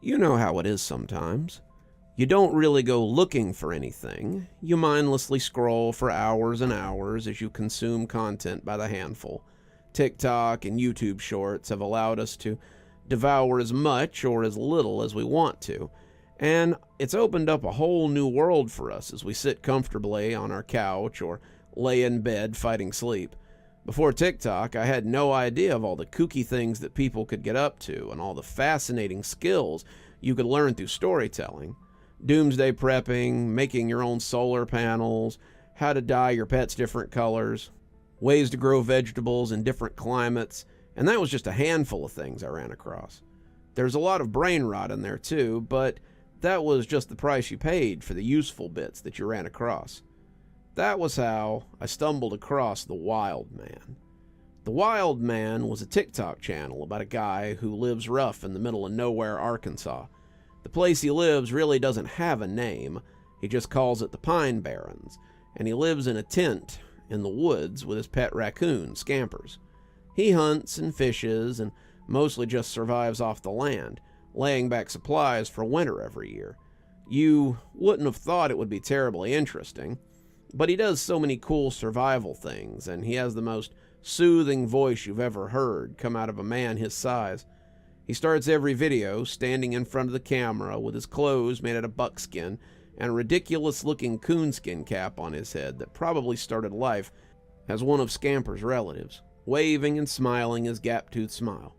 You know how it is sometimes. You don't really go looking for anything. You mindlessly scroll for hours and hours as you consume content by the handful. TikTok and YouTube Shorts have allowed us to devour as much or as little as we want to, and it's opened up a whole new world for us as we sit comfortably on our couch or lay in bed fighting sleep. Before TikTok, I had no idea of all the kooky things that people could get up to and all the fascinating skills you could learn through storytelling. Doomsday prepping, making your own solar panels, how to dye your pets different colors, ways to grow vegetables in different climates, and that was just a handful of things I ran across. There's a lot of brain rot in there too, but that was just the price you paid for the useful bits that you ran across. That was how I stumbled across The Wild Man. The Wild Man was a TikTok channel about a guy who lives rough in the middle of nowhere, Arkansas. The place he lives really doesn't have a name. He just calls it the Pine Barrens, and he lives in a tent in the woods with his pet raccoon, Scampers. He hunts and fishes and mostly just survives off the land, laying back supplies for winter every year. You wouldn't have thought it would be terribly interesting, but he does so many cool survival things, and he has the most soothing voice you've ever heard come out of a man his size. He starts every video standing in front of the camera with his clothes made out of buckskin and a ridiculous-looking coonskin cap on his head that probably started life as one of Scamper's relatives, waving and smiling his gap-toothed smile.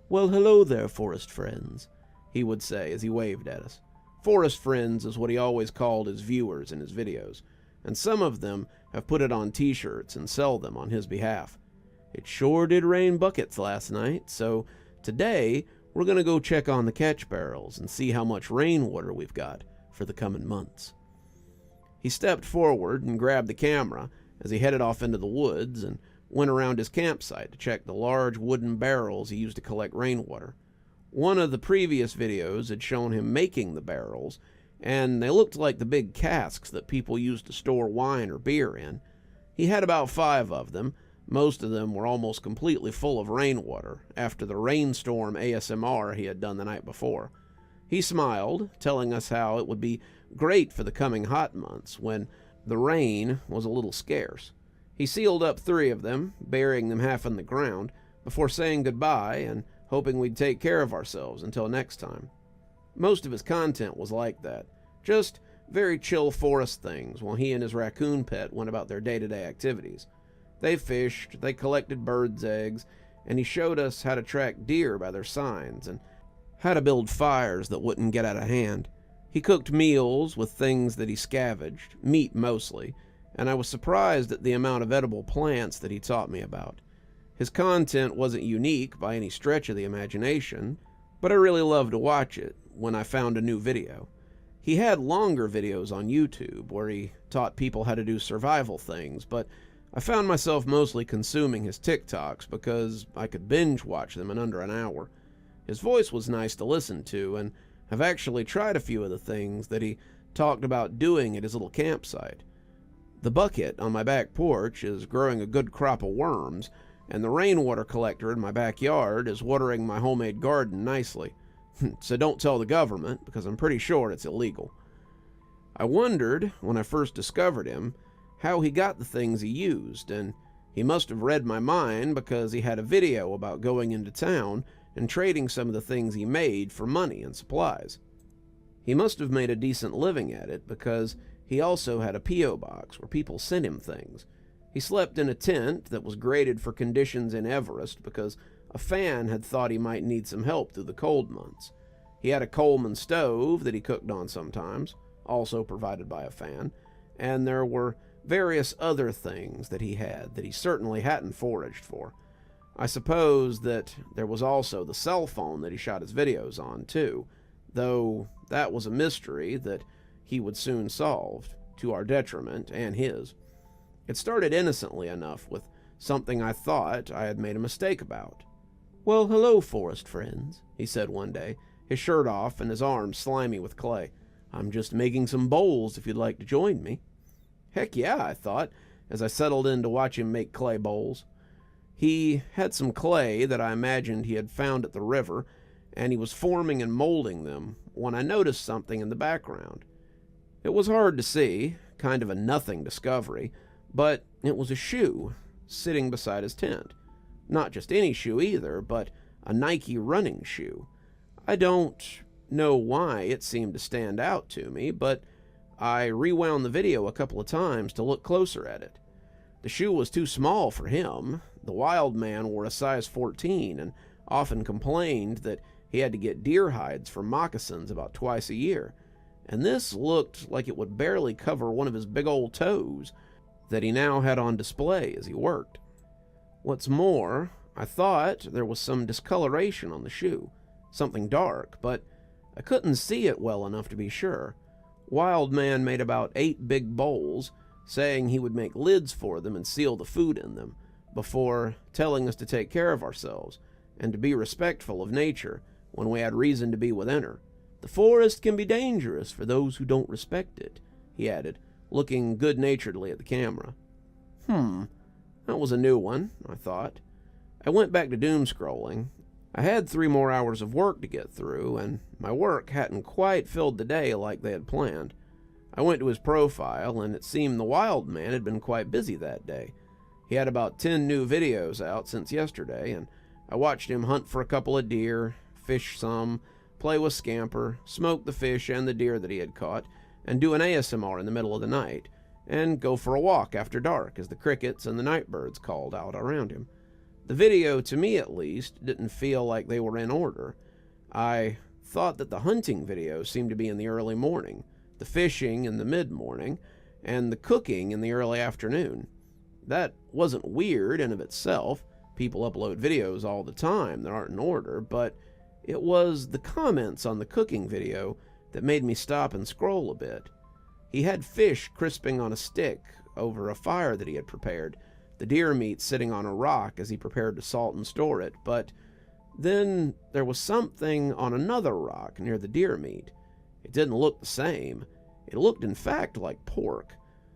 "Well, hello there, forest friends," he would say as he waved at us. Forest friends is what he always called his viewers in his videos, and some of them have put it on t-shirts and sell them on his behalf. It sure did rain buckets last night, so today we're going to go check on the catch barrels and see how much rainwater we've got for the coming months. He stepped forward and grabbed the camera as he headed off into the woods and went around his campsite to check the large wooden barrels he used to collect rainwater. One of the previous videos had shown him making the barrels, and they looked like the big casks that people used to store wine or beer in. He had about 5 of them. Most of them were almost completely full of rainwater after the rainstorm ASMR he had done the night before. He smiled, telling us how it would be great for the coming hot months when the rain was a little scarce. He sealed up 3 of them, burying them half in the ground, before saying goodbye and hoping we'd take care of ourselves until next time. Most of his content was like that, just very chill forest things while he and his raccoon pet went about their day-to-day activities. They fished, they collected birds' eggs, and he showed us how to track deer by their signs and how to build fires that wouldn't get out of hand. He cooked meals with things that he scavenged, meat mostly, and I was surprised at the amount of edible plants that he taught me about. His content wasn't unique by any stretch of the imagination, but I really loved to watch it when I found a new video. He had longer videos on YouTube where he taught people how to do survival things, but I found myself mostly consuming his TikToks because I could binge watch them in under an hour. His voice was nice to listen to, and I've actually tried a few of the things that he talked about doing at his little campsite. The bucket on my back porch is growing a good crop of worms, and the rainwater collector in my backyard is watering my homemade garden nicely. So don't tell the government, because I'm pretty sure it's illegal. I wondered, when I first discovered him, how he got the things he used, and he must have read my mind because he had a video about going into town and trading some of the things he made for money and supplies. He must have made a decent living at it because he also had a P.O. box where people sent him things. He slept in a tent that was graded for conditions in Everest because a fan had thought he might need some help through the cold months. He had a Coleman stove that he cooked on sometimes, also provided by a fan, and there were various other things that he had that he certainly hadn't foraged for. I suppose that there was also the cell phone that he shot his videos on, too, though that was a mystery that he would soon solve, to our detriment and his. It started innocently enough with something I thought I had made a mistake about. "Well, hello, forest friends," he said one day, his shirt off and his arms slimy with clay. "I'm just making some bowls if you'd like to join me." Heck yeah, I thought, as I settled in to watch him make clay bowls. He had some clay that I imagined he had found at the river, and he was forming and molding them when I noticed something in the background. It was hard to see, kind of a nothing discovery, but it was a shoe sitting beside his tent. Not just any shoe either, but a Nike running shoe. I don't know why it seemed to stand out to me, but I rewound the video a couple of times to look closer at it. The shoe was too small for him. The wild man wore a size 14 and often complained that he had to get deer hides for moccasins about twice a year, and this looked like it would barely cover one of his big old toes that he now had on display as he worked. What's more, I thought there was some discoloration on the shoe, something dark, but I couldn't see it well enough to be sure. Wild Man made about 8 big bowls, saying he would make lids for them and seal the food in them, before telling us to take care of ourselves and to be respectful of nature when we had reason to be within her. The forest can be dangerous for those who don't respect it, he added, looking good-naturedly at the camera. That was a new one, I thought. I went back to doom-scrolling. I had 3 more hours of work to get through, and my work hadn't quite filled the day like they had planned. I went to his profile, and it seemed the wild man had been quite busy that day. He had about 10 new videos out since yesterday, and I watched him hunt for a couple of deer, fish some, play with Scamper, smoke the fish and the deer that he had caught, and do an ASMR in the middle of the night, and go for a walk after dark as the crickets and the nightbirds called out around him. The video, to me at least, didn't feel like they were in order. I thought that the hunting video seemed to be in the early morning, the fishing in the mid-morning, and the cooking in the early afternoon. That wasn't weird in of itself. People upload videos all the time that aren't in order, but it was the comments on the cooking video that made me stop and scroll a bit. He had fish crisping on a stick over a fire that he had prepared, the deer meat sitting on a rock as he prepared to salt and store it, but then there was something on another rock near the deer meat. It didn't look the same. It looked, in fact, like pork.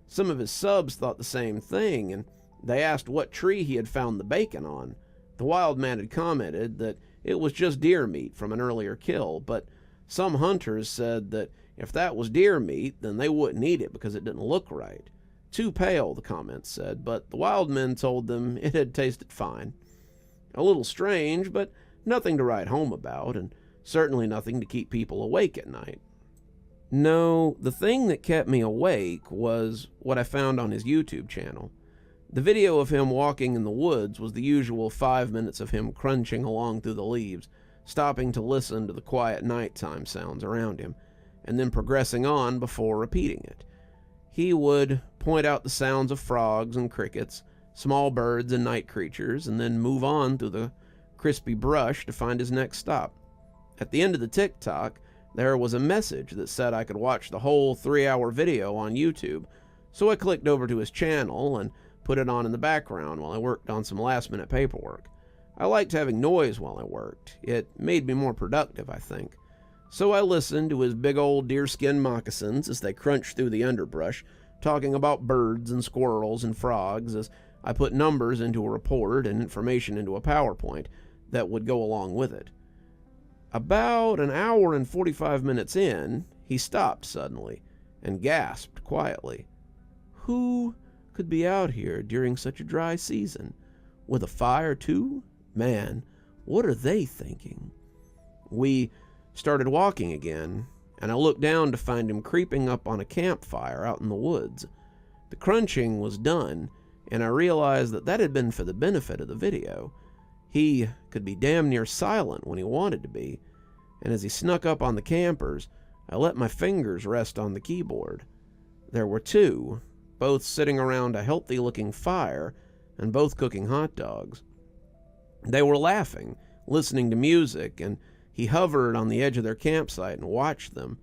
Some of his subs thought the same thing, and they asked what tree he had found the bacon on. The wild man had commented that it was just deer meat from an earlier kill, but some hunters said that if that was deer meat, then they wouldn't eat it because it didn't look right. Too pale, the comments said, but the wild men told them it had tasted fine. A little strange, but nothing to write home about, and certainly nothing to keep people awake at night. No, the thing that kept me awake was what I found on his YouTube channel. The video of him walking in the woods was the usual 5 minutes of him crunching along through the leaves, stopping to listen to the quiet nighttime sounds around him, and then progressing on before repeating it. He would point out the sounds of frogs and crickets, small birds and night creatures, and then move on through the crispy brush to find his next stop. At the end of the TikTok, there was a message that said I could watch the whole 3-hour video on YouTube, so I clicked over to his channel and put it on in the background while I worked on some last-minute paperwork. I liked having noise while I worked. It made me more productive, I think. So I listened to his big old deerskin moccasins as they crunched through the underbrush, talking about birds and squirrels and frogs as I put numbers into a report and information into a PowerPoint that would go along with it. About an hour and 45 minutes in, he stopped suddenly and gasped quietly. Who could be out here during such a dry season? With a fire too? Man, what are they thinking? We started walking again, and I looked down to find him creeping up on a campfire out in the woods. The crunching was done, and I realized that had been for the benefit of the video. He could be damn near silent when he wanted to be, and as he snuck up on the campers, I let my fingers rest on the keyboard. There were 2, both sitting around a healthy-looking fire and both cooking hot dogs. They were laughing, listening to music, and he hovered on the edge of their campsite and watched them.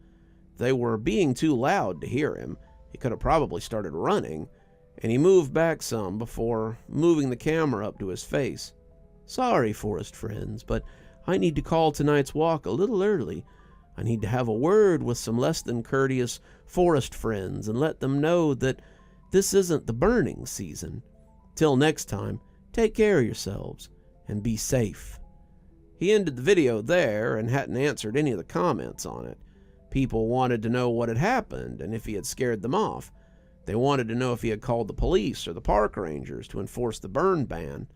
They were being too loud to hear him. He could have probably started running, and he moved back some before moving the camera up to his face. Sorry, forest friends, but I need to call tonight's walk a little early. I need to have a word with some less than courteous forest friends and let them know that this isn't the burning season. Till next time, take care of yourselves and be safe. He ended the video there and hadn't answered any of the comments on it. People wanted to know what had happened and if he had scared them off. They wanted to know if he had called the police or the park rangers to enforce the burn ban.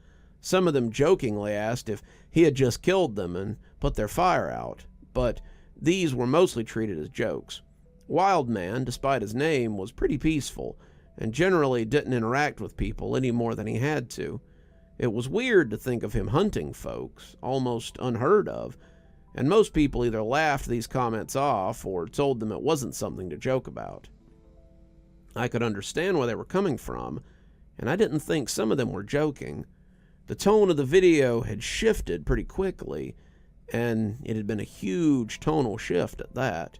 Some of them jokingly asked if he had just killed them and put their fire out, but these were mostly treated as jokes. Wildman, despite his name, was pretty peaceful and generally didn't interact with people any more than he had to. It was weird to think of him hunting folks, almost unheard of, and most people either laughed these comments off or told them it wasn't something to joke about. I could understand where they were coming from, and I didn't think some of them were joking. The tone of the video had shifted pretty quickly, and it had been a huge tonal shift at that.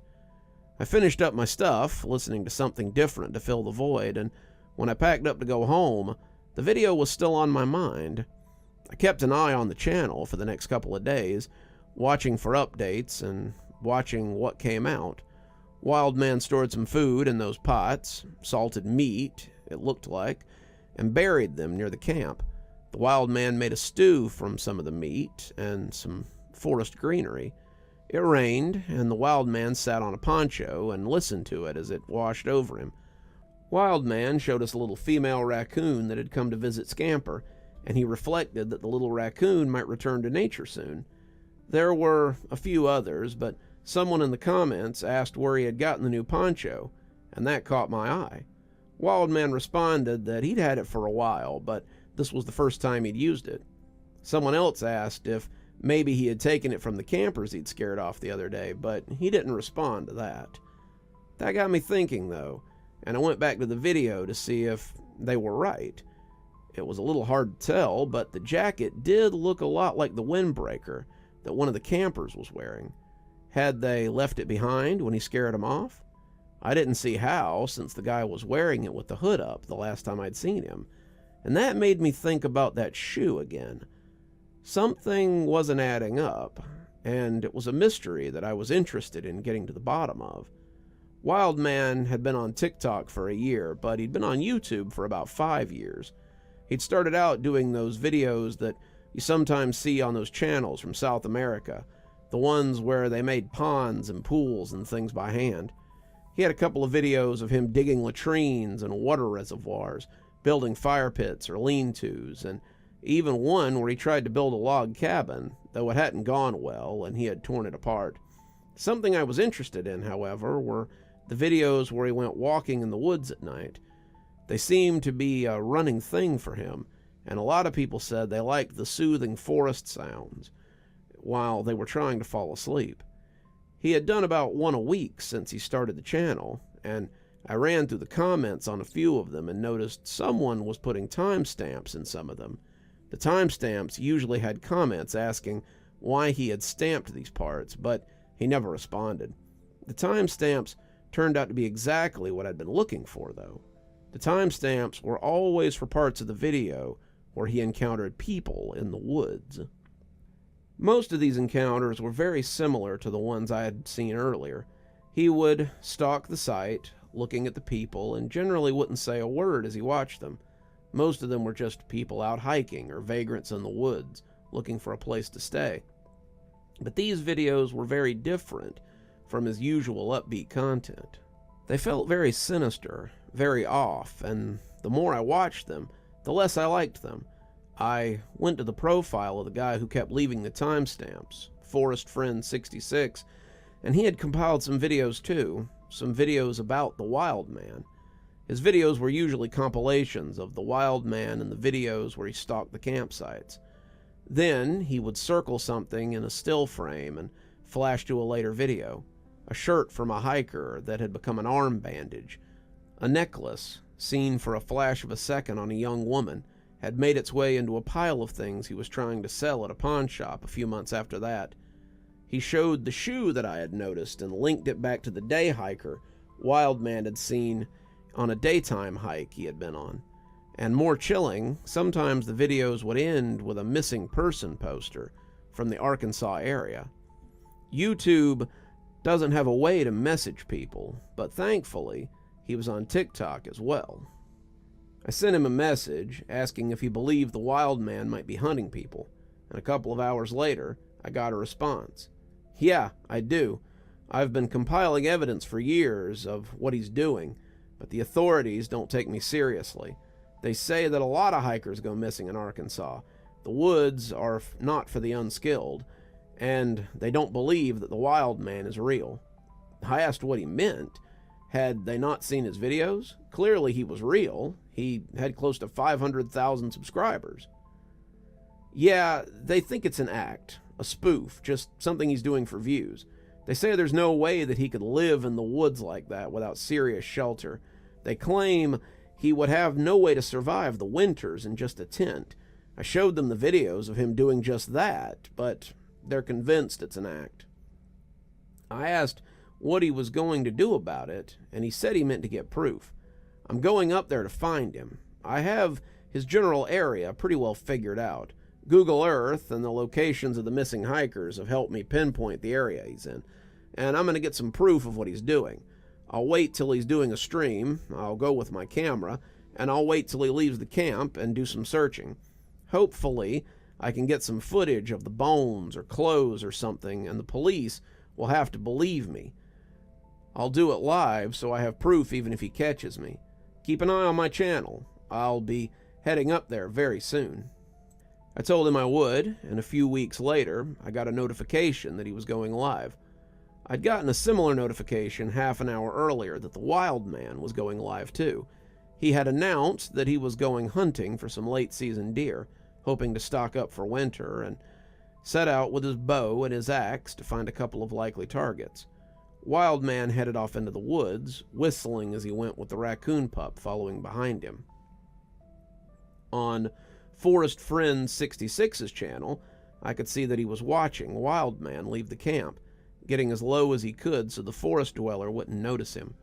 I finished up my stuff, listening to something different to fill the void, and when I packed up to go home, the video was still on my mind. I kept an eye on the channel for the next couple of days, watching for updates and watching what came out. Wildman stored some food in those pots, salted meat, it looked like, and buried them near the camp. The Wildman made a stew from some of the meat and some forest greenery. It rained, and the Wildman sat on a poncho and listened to it as it washed over him. Wildman showed us a little female raccoon that had come to visit Scamper, and he reflected that the little raccoon might return to nature soon. There were a few others, but someone in the comments asked where he had gotten the new poncho, and that caught my eye. Wildman responded that he'd had it for a while, but this was the first time he'd used it. Someone else asked if maybe he had taken it from the campers he'd scared off the other day, but he didn't respond to that. That got me thinking, though, and I went back to the video to see if they were right. It was a little hard to tell, but the jacket did look a lot like the windbreaker that one of the campers was wearing. Had they left it behind when he scared him off? I didn't see how, since the guy was wearing it with the hood up the last time I'd seen him. And that made me think about that shoe again. Something wasn't adding up, and it was a mystery that I was interested in getting to the bottom of. Wildman had been on TikTok for a year, but he'd been on YouTube for about 5 years. He'd started out doing those videos that you sometimes see on those channels from South America, the ones where they made ponds and pools and things by hand. He had a couple of videos of him digging latrines and water reservoirs, building fire pits or lean-tos, and even one where he tried to build a log cabin, though it hadn't gone well and he had torn it apart. Something I was interested in, however, were the videos where he went walking in the woods at night. They seemed to be a running thing for him, and a lot of people said they liked the soothing forest sounds while they were trying to fall asleep. He had done about one a week since he started the channel, and I ran through the comments on a few of them and noticed someone was putting timestamps in some of them. The timestamps usually had comments asking why he had stamped these parts, but he never responded. The timestamps turned out to be exactly what I'd been looking for, though. The timestamps were always for parts of the video where he encountered people in the woods. Most of these encounters were very similar to the ones I had seen earlier. He would stalk the site, looking at the people, and generally wouldn't say a word as he watched them. Most of them were just people out hiking or vagrants in the woods, looking for a place to stay. But these videos were very different from his usual upbeat content. They felt very sinister, very off, and the more I watched them, the less I liked them. I went to the profile of the guy who kept leaving the timestamps, Forest Friend 66, and he had compiled some videos too, some videos about the Wild Man. His videos were usually compilations of the Wild Man and the videos where he stalked the campsites. Then he would circle something in a still frame and flash to a later video. A shirt from a hiker that had become an arm bandage. A necklace, seen for a flash of a second on a young woman, had made its way into a pile of things he was trying to sell at a pawn shop a few months after that. He showed the shoe that I had noticed and linked it back to the day hiker Wildman had seen on a daytime hike he had been on. And more chilling, sometimes the videos would end with a missing person poster from the Arkansas area. YouTube doesn't have a way to message people, but thankfully, he was on TikTok as well. I sent him a message asking if he believed the Wild Man might be hunting people, and a couple of hours later, I got a response. Yeah, I do. I've been compiling evidence for years of what he's doing, but the authorities don't take me seriously. They say that a lot of hikers go missing in Arkansas. The woods are not for the unskilled, and they don't believe that the wild man is real. I asked what he meant. Had they not seen his videos? Clearly he was real. He had close to 500,000 subscribers. Yeah, they think it's an act, a spoof, just something he's doing for views. They say there's no way that he could live in the woods like that without serious shelter. They claim he would have no way to survive the winters in just a tent. I showed them the videos of him doing just that, but they're convinced it's an act. I asked what he was going to do about it, and he said he meant to get proof. I'm going up there to find him. I have his general area pretty well figured out. Google Earth and the locations of the missing hikers have helped me pinpoint the area he's in, and I'm going to get some proof of what he's doing. I'll wait till he's doing a stream, I'll go with my camera, and I'll wait till he leaves the camp and do some searching. Hopefully, I can get some footage of the bones or clothes or something, and the police will have to believe me. I'll do it live so I have proof even if he catches me. Keep an eye on my channel. I'll be heading up there very soon. I told him I would, and a few weeks later, I got a notification that he was going live. I'd gotten a similar notification half an hour earlier that the wild man was going live too. He had announced that he was going hunting for some late-season deer, hoping to stock up for winter, and set out with his bow and his axe to find a couple of likely targets. Wild man headed off into the woods, whistling as he went with the raccoon pup following behind him. On Forest Friend 66's channel, I could see that he was watching Wild Man leave the camp, getting as low as he could so the forest dweller wouldn't notice him.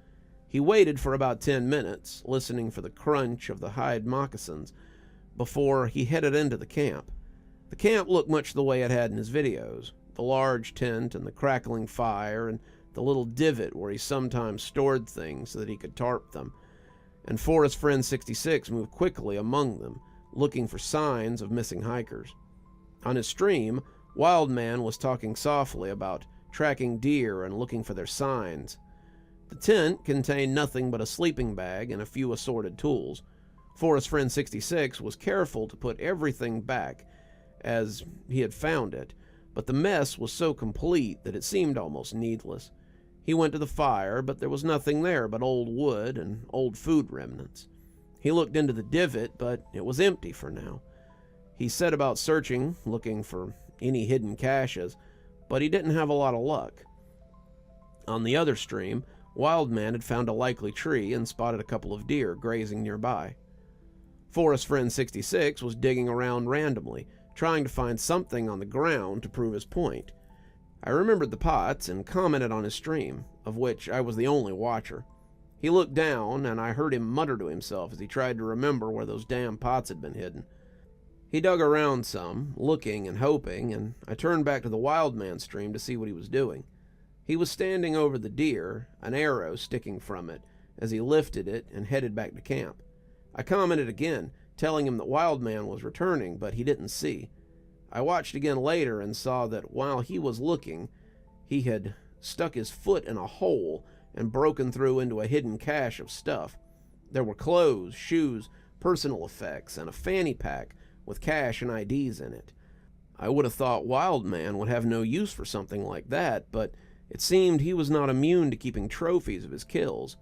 He waited for about 10 minutes, listening for the crunch of the hide moccasins, before he headed into the camp. The camp looked much the way it had in his videos, the large tent and the crackling fire and the little divot where he sometimes stored things so that he could tarp them. And Forest Friend 66 moved quickly among them, looking for signs of missing hikers. On his stream, Wild Man was talking softly about tracking deer and looking for their signs. The tent contained nothing but a sleeping bag and a few assorted tools. Forest Friend 66 was careful to put everything back as he had found it, but the mess was so complete that it seemed almost needless. He went to the fire, but there was nothing there but old wood and old food remnants. He looked into the divot, but it was empty for now. He set about searching, looking for any hidden caches, but he didn't have a lot of luck. On the other stream, Wild Man had found a likely tree and spotted a couple of deer grazing nearby. Forest Friend 66 was digging around randomly, trying to find something on the ground to prove his point. I remembered the pots and commented on his stream, of which I was the only watcher. He looked down, and I heard him mutter to himself as he tried to remember where those damn pots had been hidden. He dug around some, looking and hoping, and I turned back to the Wild Man stream to see what he was doing. He was standing over the deer, an arrow sticking from it, as he lifted it and headed back to camp. I commented again, telling him that Wild Man was returning, but he didn't see. I watched again later and saw that while he was looking, he had stuck his foot in a hole and broken through into a hidden cache of stuff. There were clothes, shoes, personal effects, and a fanny pack with cash and IDs in it. I would have thought Wild Man would have no use for something like that, but it seemed he was not immune to keeping trophies of his kills.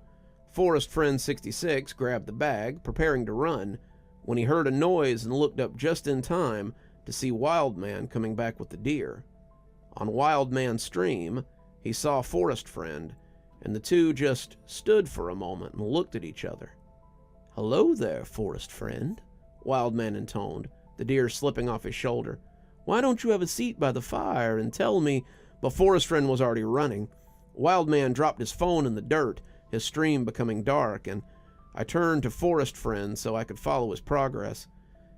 Forest Friend 66 grabbed the bag, preparing to run, when he heard a noise and looked up just in time to see Wild Man coming back with the deer. On Wild Man's stream, he saw Forest Friend, and the two just stood for a moment and looked at each other. "Hello there, Forest Friend," Wild Man intoned, the deer slipping off his shoulder. "Why don't you have a seat by the fire and tell me—" But Forest Friend was already running. Wild Man dropped his phone in the dirt, his stream becoming dark, and I turned to Forest Friend so I could follow his progress.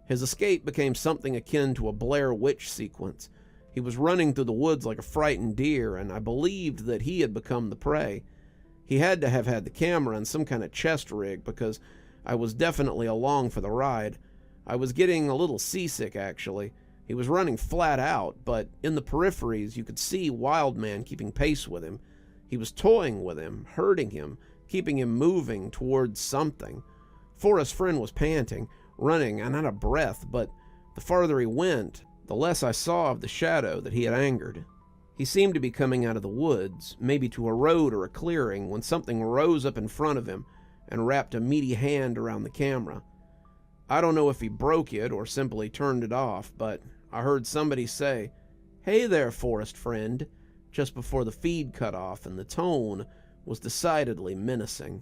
His escape became something akin to a Blair Witch sequence. He was running through the woods like a frightened deer, and I believed that he had become the prey. He had to have had the camera and some kind of chest rig, because I was definitely along for the ride. I was getting a little seasick, actually. He was running flat out, but in the peripheries you could see Wildman keeping pace with him. He was toying with him, hurting him, keeping him moving towards something. Forrest's friend was panting, running, and out of breath, but the farther he went, the less I saw of the shadow that he had angered. He seemed to be coming out of the woods, maybe to a road or a clearing, when something rose up in front of him and wrapped a meaty hand around the camera. I don't know if he broke it or simply turned it off, but I heard somebody say, "Hey there, Forrest friend," just before the feed cut off, and the tone was decidedly menacing.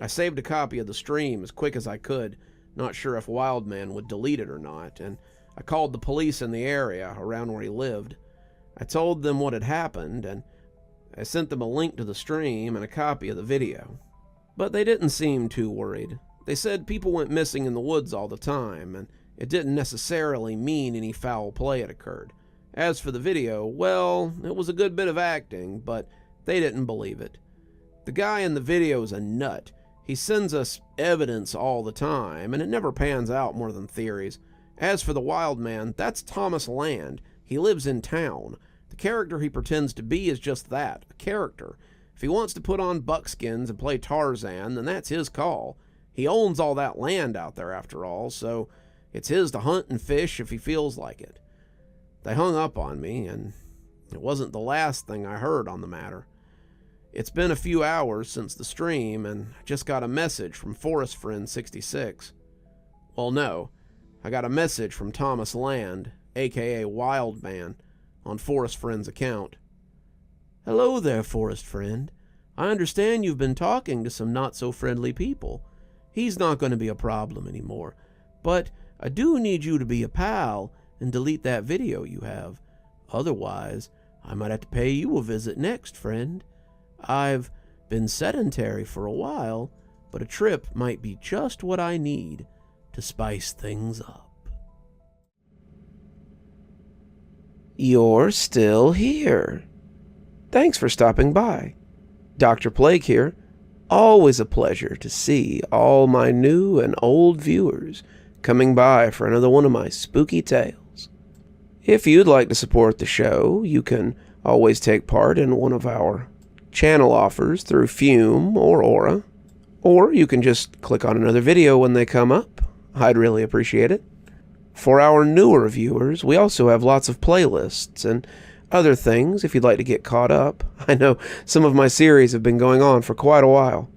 I saved a copy of the stream as quick as I could, not sure if Wildman would delete it or not, and I called the police in the area around where he lived. I told them what had happened, and I sent them a link to the stream and a copy of the video. But they didn't seem too worried. They said people went missing in the woods all the time, and it didn't necessarily mean any foul play had occurred. As for the video, well, it was a good bit of acting, but they didn't believe it. The guy in the video is a nut. He sends us evidence all the time, and it never pans out more than theories. As for the wild man, that's Thomas Land. He lives in town. The character he pretends to be is just that, a character. If he wants to put on buckskins and play Tarzan, then that's his call. He owns all that land out there after all, so it's his to hunt and fish if he feels like it. They hung up on me, and it wasn't the last thing I heard on the matter. It's been a few hours since the stream, and I just got a message from Forest Friend 66. Well, no, I got a message from Thomas Land, aka Wildman, on Forest Friend's account. "Hello there, Forest Friend. I understand you've been talking to some not-so-friendly people. He's not going to be a problem anymore, but I do need you to be a pal and delete that video you have. Otherwise, I might have to pay you a visit next, friend. I've been sedentary for a while, but a trip might be just what I need to spice things up." You're still here. Thanks for stopping by. Dr. Plague here. Always a pleasure to see all my new and old viewers coming by for another one of my spooky tales. If you'd like to support the show, you can always take part in one of our channel offers through Fume or Aura, or you can just click on another video when they come up. I'd really appreciate it. For our newer viewers, we also have lots of playlists and other things if you'd like to get caught up. I know some of my series have been going on for quite a while.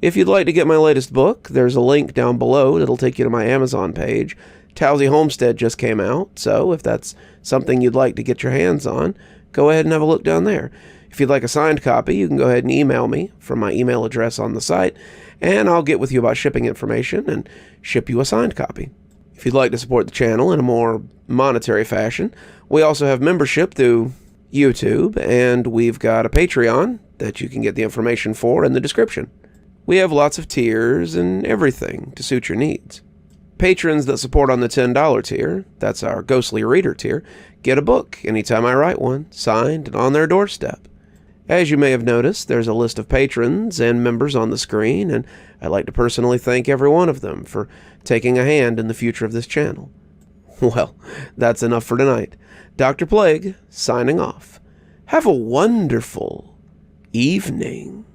If you'd like to get my latest book, there's a link down below that'll take you to my Amazon page. Towesey Homestead just came out, so if that's something you'd like to get your hands on, go ahead and have a look down there. If you'd like a signed copy, you can go ahead and email me from my email address on the site, and I'll get with you about shipping information and ship you a signed copy. If you'd like to support the channel in a more monetary fashion, we also have membership through YouTube, and we've got a Patreon that you can get the information for in the description. We have lots of tiers and everything to suit your needs. Patrons that support on the $10 tier, that's our Ghostly Reader tier, get a book anytime I write one, signed and on their doorstep. As you may have noticed, there's a list of patrons and members on the screen, and I'd like to personally thank every one of them for taking a hand in the future of this channel. Well, that's enough for tonight. Dr. Plague, signing off. Have a wonderful evening.